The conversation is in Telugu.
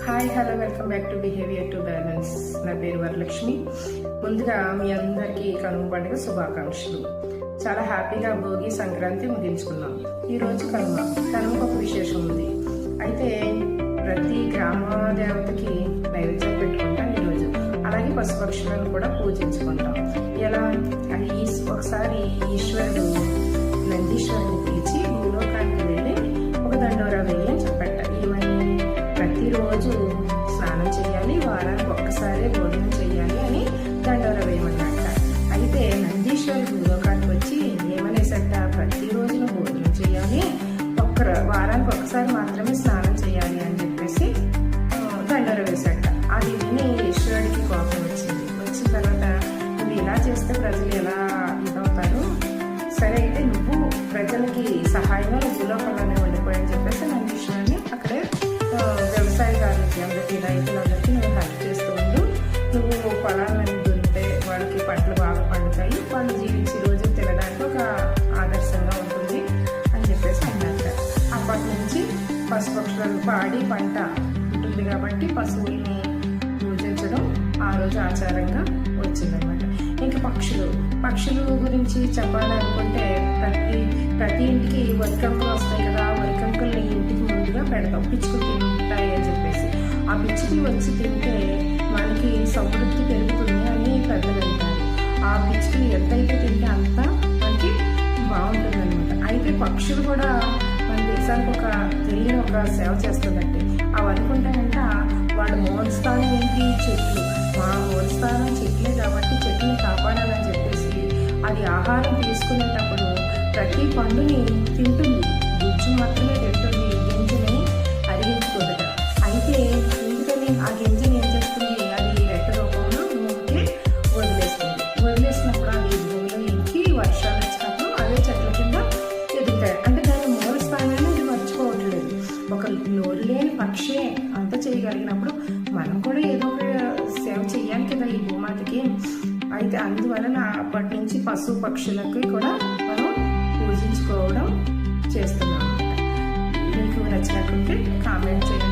Hi hello welcome back to behaviour to balance. నా పేరు వరలక్ష్మి. ముందుగా మీ అందరికీ కనుమ పండుగ శుభాకాంక్షలు. చాలా హ్యాపీగా భోగి సంక్రాంతి ముగించుకున్నాం. ఈరోజు కనుమకు ఒక విశేషం ఉంది. అయితే ప్రతి గ్రామ దేవతకి నైవేద్యం పెట్టుకుంటాం ఈరోజు. అలాగే పశుపక్షులను కూడా పూజించుకుంటాం. ఎలా అది ఒకసారి ఈశ్వరుడు నందీశ్వరుని పిలిచి భూలోకానికి వెళ్ళి ఒక దండోరా వేయి అని చెప్పట. ఏమని ప్రతిరోజు స్నానం చేయాలి, వారానికి ఒక్కసారి భోజనం చేయాలి అని దండోరా వేయమన్నట్ట. అయితే నందీశ్వరుడు భూలోకానికి వచ్చి ఏమనేసట, ప్రతిరోజు భోజనం చేయాలి, వారానికి ఒక్కసారి మాత్రమే స్నానం చేయాలి అని చెప్పేసి దండోరా వేసట. అది విని ఈశ్వరుడికి కోపం వచ్చింది. వచ్చిన తర్వాత నువ్వు ఇలా చేస్తే ప్రజలు ఎలా ఇదవుతారు, సరే అయితే నువ్వు ప్రజలకి సహాయంగా భూలోకంలోనే ఉండిపోయని చెప్పేసి నందీశ్వరుని అక్కడే వ్యవసాయదారులకి అందరికీ రైతులందరికీ నువ్వు హెల్ప్ చేస్తూ ఉండు. నువ్వు పొలాలను దున్నితే వాళ్ళకి పంటలు బాగా పండుతాయి, వాళ్ళు జీవించి రోజు తినడానికి ఒక ఆదర్శంగా ఉంటుంది అని చెప్పేసి అన్నట్ట. అప్పటి నుంచి పశుపక్షులను పాడి పంట ఉంటుంది కాబట్టి పశువుల్ని పూజించడం ఆ రోజు ఆచారంగా వచ్చిందనమాట. ఇంకా పక్షులు గురించి చెప్పాలనుకుంటే ప్రతి ఇంటికి వరికంకులు వస్తాయి కదా. వరికంకుల్ని ఇంటికి ముందుగా పెడతాం, పిచ్చుకు తింటాయి అని చెప్పేసి. ఆ పిచ్చుకి వచ్చి తింటే మనకి సమృద్ధి పెరుగుతుంది అని పెద్దలు అంటారు. ఆ పిచ్చుకుని ఎంతైతే తింటే అంత మనకి బాగుంటుంది అనమాట. అయితే పక్షులు కూడా మన దేశానికి ఒక తెలియని ఒక సేవ చేస్తుందంటే అవి అనుకుంటానంట వాళ్ళ మూల స్థానం ఏంటి, చెట్లు. మా మూల స్థానం చెట్లే కాబట్టి చెట్లని కాపాడాలని చెప్పేసి అది ఆహారం తీసుకునేటప్పుడు ప్రతి పండుని తింటుంది, గుజ్జు మాత్రమే తింటుంది, గింజని అరిగించుకోదట. అయితే ఎందుకని ఆ గింజని ఏం చేస్తుంది, అది రెట్ట రూపంలో భూమికి వదిలేస్తుంది. వదిలేసినప్పుడు అది భూమిలో ఇంకి వర్షాలు వచ్చినప్పుడు అవే చెట్ల కింద ఎదుగుతాయి. అంటే దాని మూల స్థానాన్ని అది మర్చిపోవట్లేదు. ఒక నోరు లేని పక్షే అంత చేయగలిగినప్పుడు మనం కూడా ఏదో ఒక సేవ చెయ్యాలి కదా ఈ భూమాతకి. అయితే అందువలన అప్పటి నుంచి పశు పక్షులకి కూడా మనం పూజించుకోవడం చేస్తున్నాం. మీకు నచ్చినట్టుంటే కామెంట్ చేయండి.